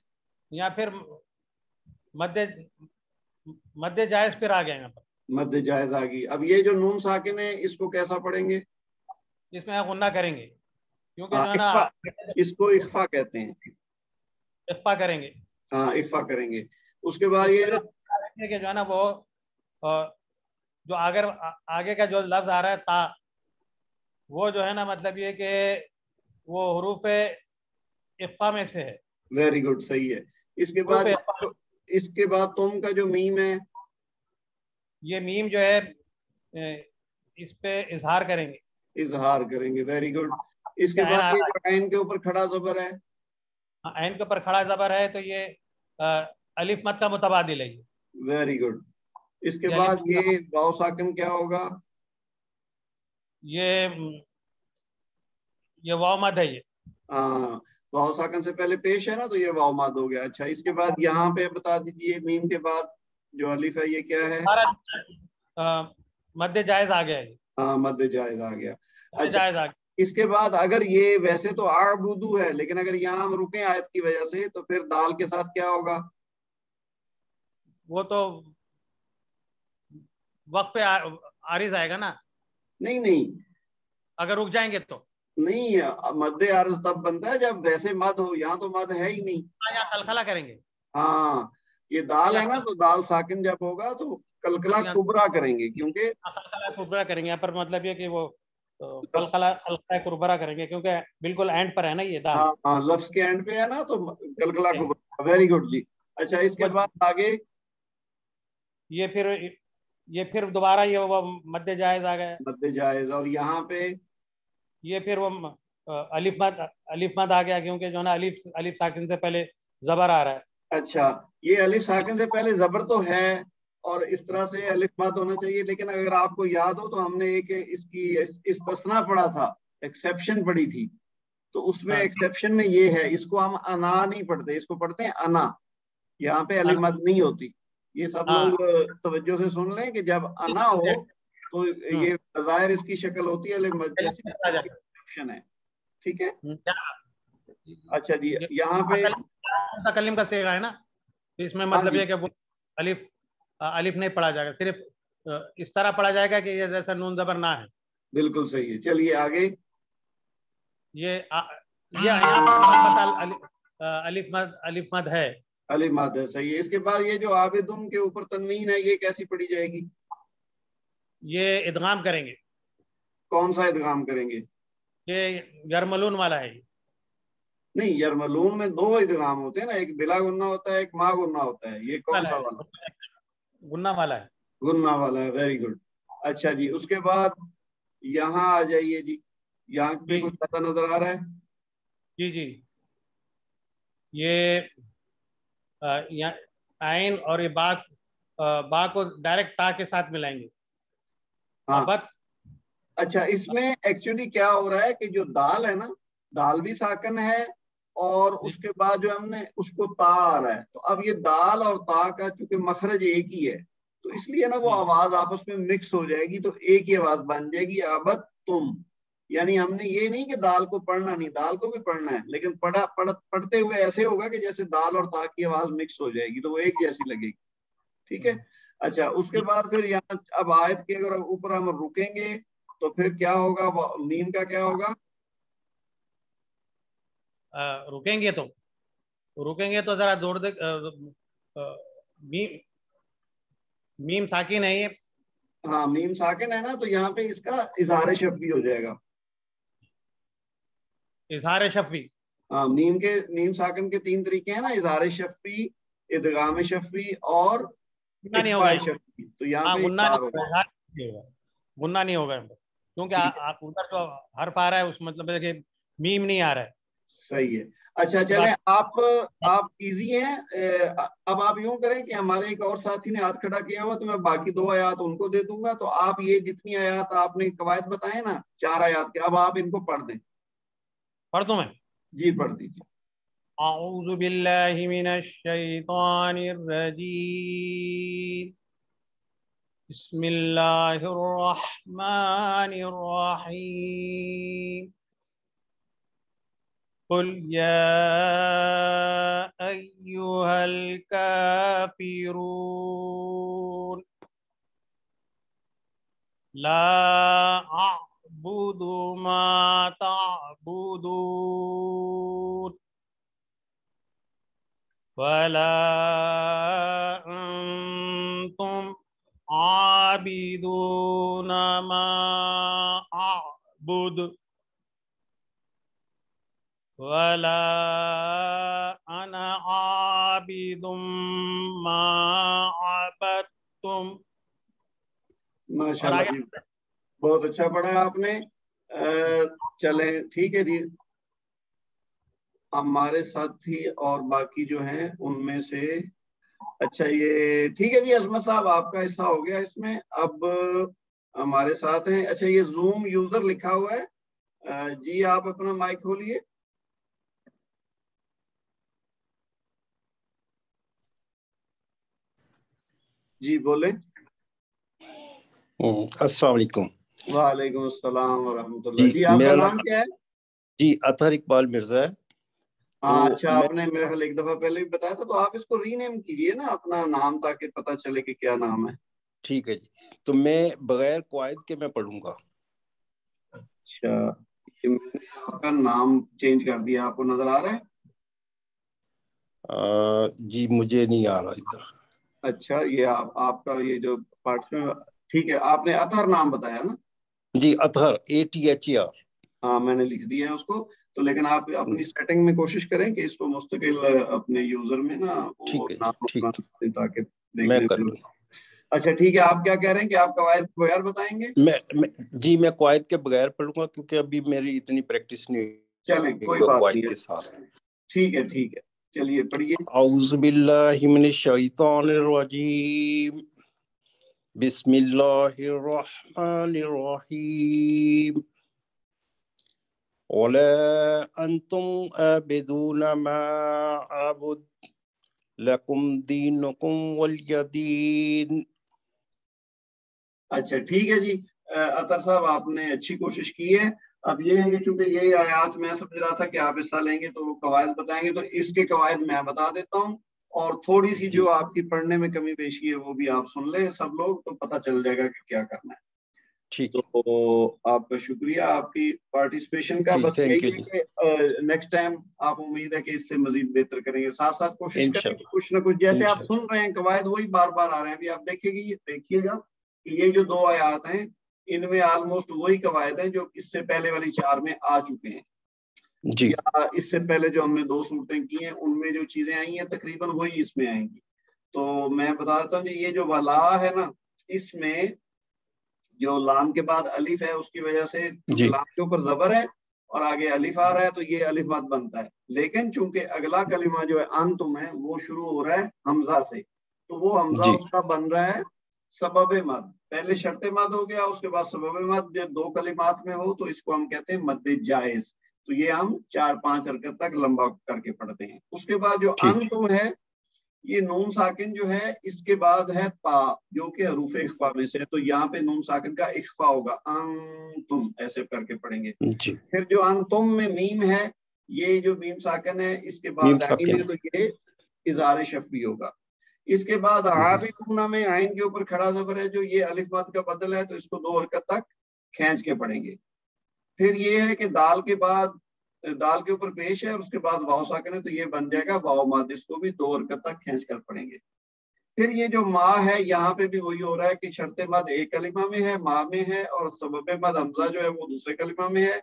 یہاں پھر مد جائز پھر آ گیا. یہاں پر مد جائز آ گئی. اب یہ جو نون ساکن ہے اس کو کیسا پڑھیں گے؟ اس میں غنہ کریں گے کیونکہ جو ہے نا اس کو اخفا کہتے ہیں. اخفا کریں گے. ہاں اخفا کریں گے. اس کے بعد یہ جو ہے نا وہ جو آگے کا جو لفظ آ رہا ہے تا, وہ جو ہے نا مطلب یہ کہ وہ حروف اخفا میں سے ہے. ویری گڈ صحیح ہے. اس کے بعد تم کا جو میم ہے یہ میم جو ہے اس پہ اظہار کریں گے. اظہار کریں گے. Very good. اس کے بعد یہ جو عین کے اوپر کھڑا زبر ہے, عین کے اوپر کھڑا زبر ہے تو یہ الف مد کا متبادل ہے. Very good. اس کے بعد یہ واو ساکن کیا ہوگا؟ یہ واو مد ہے. ہاں واو ساکن سے پہلے پیش ہے نا تو یہ واو مد ہو گیا. اچھا اس کے بعد یہاں پہ بتا دیجیے میم کے بعد جو الف ہے یہ کیا ہے؟ مد جائز آ گیا. ہاں مد جائز آ گیا. اچھا اس کے بعد اگر یہ ویسے تو اعبدو ہے لیکن اگر یہاں ہم رکیں آیت کی وجہ سے تو پھر دال کے ساتھ کیا ہوگا؟ وہ تو وقت پہ عارض آئے گا نا. نہیں اگر رک جائیں گے تو نہیں. مد عارض تب بنتا ہے جب ویسے مد ہو. یہاں تو مد ہے ہی نہیں. یہاں کلکلا کریں گے. ہاں یہ دال ہے نا تو دال ساکن جب ہوگا تو کلکلا کبرا کریں گے کیونکہ کلکلا کبرا کریں گے. یہاں پر مطلب یہ کہ وہ کلکلا کبرا کریں گے کیونکہ بالکل اینڈ پر ہے نا یہ دال. ہاں لفظ کے اینڈ پہ ہے نا تو کلکلا کبرا. ویری گڈ جی. اچھا اس کے بعد آگے یہ پھر دوبارہ یہ مد جائز آ گیا. مد جائز. اور یہاں پہ یہ پھر وہ الف مد آ گیا کیونکہ جو ہے نا الف ساکن سے پہلے زبر آ رہا ہے. اچھا یہ الف ساکن سے پہلے زبر تو ہے اور اس طرح سے الف مد ہونا چاہیے. لیکن اگر آپ کو یاد ہو تو ہم نے ایک اس کی استثناء پڑھا تھا, ایکسیپشن پڑھی تھی. تو اس میں ایکسیپشن میں یہ ہے, اس کو ہم انا نہیں پڑھتے, اس کو پڑھتے ہیں انا. یہاں پہ الف مد نہیں ہوتی. یہ سب لوگ توجہ سے سن لیں کہ جب انا ہو تو یہ بظاہر اس کی شکل ہوتی ہے الف مد جیسی ایکسیپشن ہے. ٹھیک ہے. اچھا جی یہاں پہ متکلم کا صیغہ ہے نا, اس میں مطلب یہ کہ الف نہیں پڑھا جائے گا, صرف اس طرح پڑھا جائے گا کہ یہ جیسا نون زبر نہ ہے. بالکل صحیح ہے. چلیے آگے. الف مد ہے. الف مد ہے صحیح ہے. اس کے بعد یہ جو عابدن کے اوپر تنوین ہے یہ کیسی پڑھی جائے گی؟ یہ ادغام کریں گے. کون سا ادغام کریں گے؟ یہ یرملون والا ہے. نہیں یرملون میں دو ادغام ہوتے ہیں نا, ایک بلا گنہ ہوتا ہے ایک ما گنہ ہوتا ہے. یہ کون سا والا؟ گنہ والا ہے. گنہ والا ہے. Very good. اچھا جی اس کے بعد یہاں آ جائیے جی. یہاں پہ کچھ پتہ نظر آ رہا ہے؟ جی یہ عین اور یہ با کو ڈائریکٹ تا کے ساتھ ملائیں گے. اچھا اس میں ایکچولی کیا ہو رہا ہے کہ جو دال ہے نا, دال بھی ساکن ہے اور اس کے بعد جو ہم نے اس کو تا آ رہا ہے. تو اب یہ دال اور تا کا چونکہ مخرج ایک ہی ہے تو اس لیے نا وہ آواز آپس میں مکس ہو جائے گی تو ایک ہی آواز بن جائے گی ابد تم. یعنی ہم نے یہ نہیں کہ دال کو پڑھنا نہیں، دال کو بھی پڑھنا ہے، لیکن پڑھتے ہوئے ایسے ہوگا کہ جیسے دال اور تا کی آواز مکس ہو جائے گی تو وہ ایک جیسی لگے گی. ٹھیک ہے. اچھا اس کے بعد پھر یہاں اب آیت کے اگر اوپر ہم رکیں گے تو پھر کیا ہوگا؟ میم کا کیا ہوگا؟ رکیں گے تو ذرا زور دے. میم ساکن ہے یہ. ہاں میم ساکن ہے نا، تو یہاں پہ اس کا اظہار شفوی ہو جائے گا. اظہار شفوی. ہاں میم ساکن کے 3 طریقے ہیں نا، اظہار شفوی، ادغام شفوی اور نہیں ہوگا شفوی. تو یہاں پہ گننا نہیں ہوگا کیونکہ ادھر جو حرف آ رہا ہے اس مطلب ہے کہ میم نہیں آ رہا ہے. صحیح ہے. اچھا چلیں آپ ایزی ہیں. اب آپ یوں کریں کہ ہمارے ایک اور ساتھی نے ہاتھ کھڑا کیا ہوا تو میں باقی 2 آیات ان کو دے دوں گا. تو آپ یہ جتنی آیات آپ نے قواعد بتائے نا 4 آیات کے، اب آپ ان کو پڑھ دیں. پڑھ دوں میں؟ جی پڑھ دیجیے. اعوذ باللہ من الشیطان الرجیم بسم اللہ الرحمن الرحیم قل یا ایہا الکافرون لا اعبد ما تعبدون ولا انتم عابدون ما اعبد ولا انا عابد ما عبدتم. ماشاء اللہ جی بہت اچھا پڑھا آپ نے. چلیں ٹھیک ہے جی. ہمارے ساتھی اور باقی جو ہیں ان میں سے اچھا یہ ٹھیک ہے جی. عظمت صاحب آپ کا حصہ ہو گیا اس میں. اب ہمارے ساتھ ہیں اچھا یہ زوم یوزر لکھا ہوا ہے جی، آپ اپنا مائک کھولیے. جی بولیں. السلام علیکم. وعلیکم السلام ورحمۃ اللہ. جی آپ کا میرا نام کیا ہے؟ جی اطہر اقبال مرزا ہے. اچھا آپ نے میرے خیال ایک دفعہ پہلے بھی بتایا تھا تو آپ اس کو ری نیم کیجئے نا اپنا نام تاکہ پتہ چلے کہ کیا نام ہے. ٹھیک ہے جی. تو میں بغیر قواعد کے میں پڑھوں گا. اچھا میں نے آپ کا نام چینج کر دیا، آپ کو نظر آ رہا ہے؟ جی مجھے نہیں آ رہا ادھر. اچھا یہ آپ کا یہ جو پارٹس میں ٹھیک ہے. آپ نے اطہر نام بتایا نا؟ جی اطہر ATHER. ہاں میں نے لکھ دیا ہے اس کو. تو لیکن آپ اپنی سیٹنگ میں کوشش کریں کہ اس کو مستقل اپنے یوزر میں نا ٹھیک ہے ٹھیک ہے تاکہ میں کر لوں گا. اچھا ٹھیک ہے. آپ کیا کہہ رہے ہیں کہ آپ قواعد بغیر بتائیں گے؟ جی میں قواعد کے بغیر پڑھوں گا کیونکہ ابھی میری اتنی پریکٹس نہیں ہوئی. چلیں کوئی بات نہیں قواعد کے ساتھ. ٹھیک ہے ٹھیک ہے چلیے پڑھیے. اعوذ باللہ من الشیطان الرجیم بسم اللہ الرحمن الرحیم وَلَا أَنْتُمْ عَابِدُونَ مَا أَعْبُدُ لَكُمْ دِينُكُمْ وَلِيَ دِينِ. اچھا ٹھیک ہے جی. اطہر صاحب آپ نے اچھی کوشش کی ہے. اب یہ ہے کہ چونکہ یہی آیات میں سمجھ رہا تھا کہ آپ حصہ لیں گے تو وہ قواعد بتائیں گے، تو اس کے قواعد میں بتا دیتا ہوں اور تھوڑی سی جو آپ کی پڑھنے میں کمی بیشی ہے وہ بھی آپ سن لیں سب لوگ، تو پتہ چل جائے گا کہ کیا کرنا ہے. تو آپ کا شکریہ آپ کی پارٹیسپیشن کا. بس یہی ہے کہ نیکسٹ ٹائم آپ امید ہے کہ اس سے مزید بہتر کریں گے. ساتھ ساتھ کوشش کریں کہ کچھ نہ کچھ جیسے آپ سن رہے ہیں قواعد وہی بار بار آ رہے ہیں. ابھی آپ دیکھیے گا کہ یہ جو 2 آیات ہیں ان میں آلموسٹ وہی قواعد ہیں جو اس سے پہلے والی 4 میں آ چکے ہیں جی. یا اس سے پہلے جو ہم نے 2 صورتیں کی ہیں ان میں جو چیزیں آئی ہیں تقریباً وہی اس میں آئیں گی. تو میں بتا دیتا ہوں کہ یہ جو ولا ہے نا اس میں جو لام کے بعد الف ہے اس کی وجہ سے لام کے اوپر زبر ہے اور آگے الف آ رہا ہے تو یہ الف مد بنتا ہے. لیکن چونکہ اگلا کلمہ جو ہے انتم ہے وہ شروع ہو رہا ہے حمزہ سے، تو وہ حمزہ اس کا بن رہا ہے سبب مد. پہلے شرط مد ہو گیا اس کے بعد سبب مد. جو 2 کلمات میں ہو تو اس کو ہم کہتے ہیں مد جائز. تو یہ ہم 4-5 حرکت تک لمبا کر کے پڑھتے ہیں. اس کے بعد جو انتم ہے یہ نون ساکن جو ہے اس کے بعد ہے تا جو کہ حروف اخفا میں سے ہے, تو یہاں پہ نون ساکن کا اخفا ہوگا, انتم ایسے کر کے پڑھیں گے. پھر جو انتم میں میم ہے یہ جو میم ساکن ہے اس کے بعد عین ہے تو یہ اظہار شفوی ہوگا. اس کے بعد عابدون میں عین کے اوپر کھڑا زبر ہے جو یہ الف مد کا بدل ہے, تو اس کو 2 حرکت تک کھینچ کے پڑھیں گے. پھر یہ ہے کہ دال کے بعد دال کے اوپر پیش ہے اور اس کے بعد واو ساکن ہے تو یہ بن جائے گا واو مد, اس کو بھی 2 حرکت تک کھینچ کر پڑھیں گے. پھر یہ جو ما ہے یہاں پہ بھی وہی ہو رہا ہے کہ شرط مد ایک کلمہ میں ہے, ما میں ہے, اور سبب مد حمزہ جو ہے وہ دوسرے کلمہ میں ہے,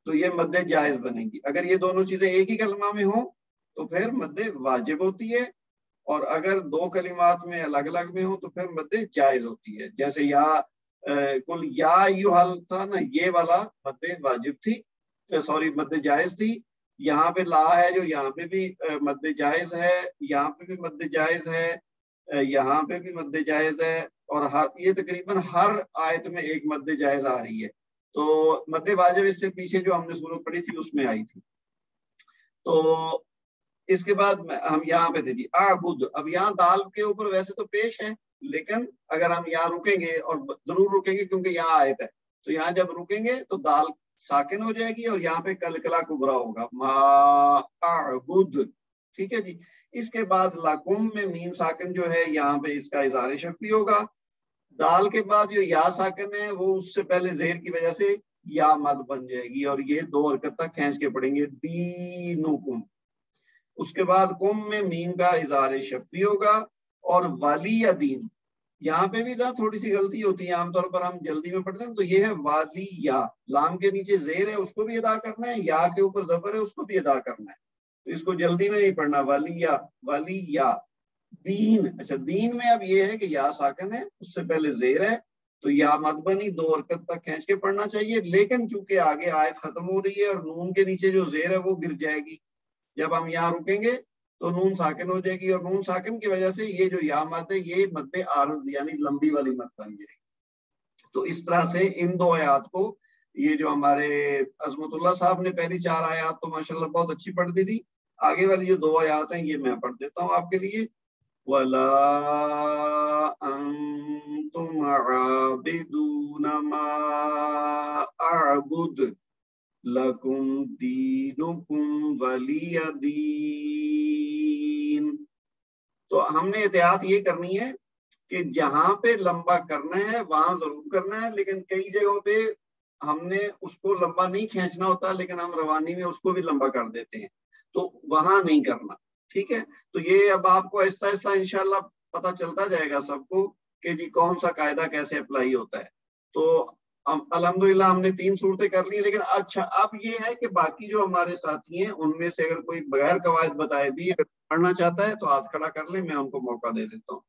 تو یہ مد جائز بنے گی. اگر یہ دونوں چیزیں ایک ہی کلمہ میں ہوں تو پھر مد واجب ہوتی ہے, اور اگر 2 کلمات میں الگ الگ میں ہوں تو پھر مد جائز ہوتی ہے. جیسے یا کل یا ایھا تھا نا, یہ والا مد واجب تھی, سوری مد جائز تھی. یہاں پہ لا ہے جو یہاں پہ بھی مد جائز ہے, یہاں پہ بھی مد جائز ہے, یہاں پہ بھی مد جائز ہے, اور یہ تقریباً ہر آیت میں ایک مد جائز آ رہی ہے. تو مد واجب اس سے پیچھے جو ہم نے سورت پڑھی تھی اس میں آئی تھی. تو اس کے بعد ہم یہاں پہ تھے جی اعبد. اب یہاں دال کے اوپر ویسے تو پیش ہے, لیکن اگر ہم یہاں رکیں گے, اور ضرور رکیں گے کیونکہ یہاں آیت ہے, تو یہاں جب رکیں گے تو دال ساکن ہو جائے گی اور یہاں پہ کلکلا کبرا ہوگا ما اعبد. ٹھیک ہے جی. اس کے بعد لکم میں میم ساکن جو ہے یہاں پہ اس کا اظہار شفوی ہوگا. دال کے بعد جو یا ساکن ہے وہ اس سے پہلے زیر کی وجہ سے یا مد بن جائے گی, اور یہ 2 حرکت تک کھینچ کے پڑھیں گے دینکم. اس کے بعد کم میں میم کا اظہار شفوی ہوگا, اور والی دین یہاں پہ بھی نا تھوڑی سی غلطی ہوتی ہے, عام طور پر ہم جلدی میں پڑھتے ہیں تو یہ ہے والی یا, لام کے نیچے زیر ہے اس کو بھی ادا کرنا ہے, یا کے اوپر زبر ہے اس کو بھی ادا کرنا ہے, تو اس کو جلدی میں نہیں پڑھنا. والی یا دین. اچھا دین میں اب یہ ہے کہ یا ساکن ہے اس سے پہلے زیر ہے تو یا مد بنی 2 حرکت تک کھینچ کے پڑھنا چاہیے, لیکن چونکہ آگے آیت ختم ہو رہی ہے اور نون کے نیچے جو زیر ہے وہ گر جائے گی, جب ہم یہاں رکیں گے تو نون ساکن ہو جائے گی, اور نون ساکن کی وجہ سے یہ جو یا مد ہے یہ مد عارض یعنی لمبی والی مد بن جائے گی. تو اس طرح سے ان 2 آیات کو, یہ جو ہمارے عظمت اللہ صاحب نے پہلی 4 آیات تو ماشاءاللہ بہت اچھی پڑھ دی تھی, آگے والی جو 2 آیات ہیں یہ میں پڑھ دیتا ہوں آپ کے لیے. وَلَا أَنْتُمْ عَابِدُونَ مَا أَعْبُدُ لَكُمْ دِينُكُمْ وَلِيَ دِينِ. تو ہم نے احتیاط یہ کرنی ہے کہ جہاں پہ لمبا کرنا ہے وہاں ضرور کرنا ہے, لیکن کئی جگہوں پہ ہم نے اس کو لمبا نہیں کھینچنا ہوتا لیکن ہم روانی میں اس کو بھی لمبا کر دیتے ہیں, تو وہاں نہیں کرنا. ٹھیک ہے, تو یہ اب آپ کو آہستہ آہستہ انشاءاللہ پتہ چلتا جائے گا سب کو کہ جی کون سا قاعدہ کیسے اپلائی ہوتا ہے. تو الحمدللہ ہم نے 3 صورتیں کر لی, لیکن اچھا اب یہ ہے کہ باقی جو ہمارے ساتھی ہیں ان میں سے اگر کوئی بغیر قواعد بتائے بھی اگر پڑھنا چاہتا ہے تو ہاتھ کھڑا کر لیں, میں ان کو موقع دے دیتا ہوں.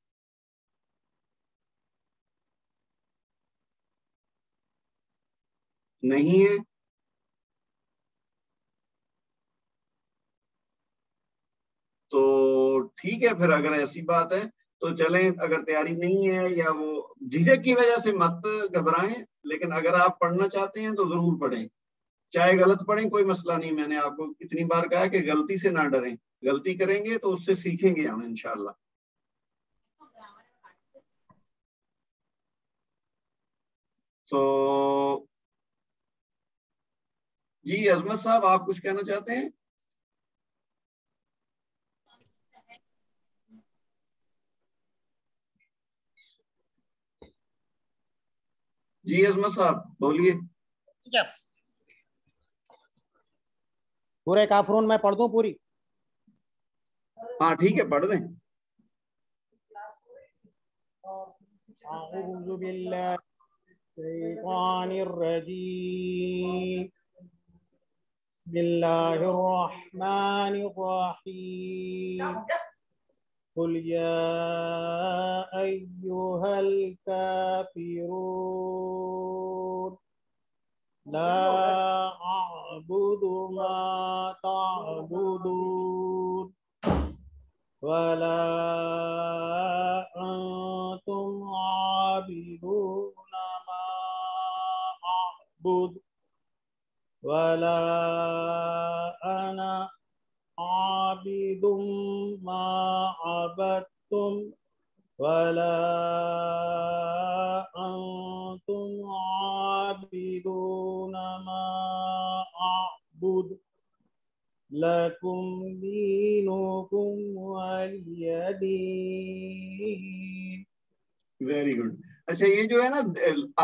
نہیں ہے تو ٹھیک ہے, پھر اگر ایسی بات ہے تو چلیں. اگر تیاری نہیں ہے یا وہ جھجک کی وجہ سے مت گھبرائیں, لیکن اگر آپ پڑھنا چاہتے ہیں تو ضرور پڑھیں, چاہے غلط پڑھیں کوئی مسئلہ نہیں. میں نے آپ کو کتنی بار کہا کہ غلطی سے نہ ڈریں, غلطی کریں گے تو اس سے سیکھیں گے ہم انشاءاللہ. تو جی عظمت صاحب آپ کچھ کہنا چاہتے ہیں؟ جی عظمت صاحب بولیے. پورے کافرون میں پڑھ دوں پوری؟ ہاں ٹھیک ہے پڑھ دیں. اعوذ باللہ الشیطان الرجیم بسم اللہ الرحمن الرحیم قل یا ایہا الکافرون لا اعبد ما تعبدون ولا انتم عابدون ما اعبد ولا أنا عابد ما عبدتم ولا أنتم عابدون ما أعبد لكم دينكم ولي دين. Very good. اچھا یہ جو ہے نا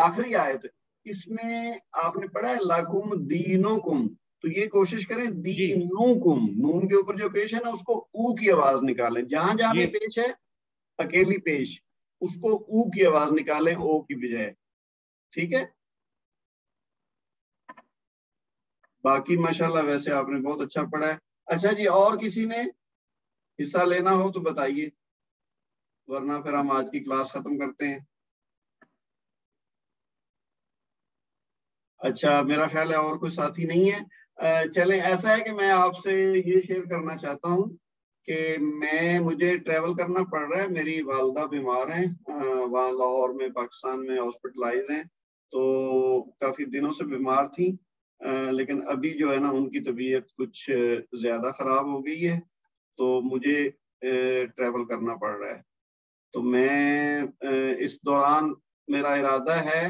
آخری آیت اس میں آپ نے پڑھا ہے لکم دینکم، تو یہ کوشش کریں دینکم نون کے اوپر جو پیش ہے نا اس کو او کی آواز نکالیں، جہاں جہاں بھی پیش ہے اکیلی پیش اس کو او کی آواز نکالیں او کی بجائے. ٹھیک ہے. باقی ماشاءاللہ ویسے آپ نے بہت اچھا پڑھا ہے. اچھا جی اور کسی نے حصہ لینا ہو تو بتائیے ورنہ پھر ہم آج کی کلاس ختم کرتے ہیں. اچھا میرا خیال ہے اور کوئی ساتھی نہیں ہے. چلیں ایسا ہے کہ میں آپ سے یہ شیئر کرنا چاہتا ہوں کہ مجھے ٹریول کرنا پڑ رہا ہے، میری والدہ بیمار ہیں وہاں لاہور میں پاکستان میں ہاسپٹلائز ہیں، تو کافی دنوں سے بیمار تھیں لیکن ابھی جو ہے نا ان کی طبیعت کچھ زیادہ خراب ہو گئی ہے تو مجھے ٹریول کرنا پڑ رہا ہے. تو میں اس دوران میرا ارادہ ہے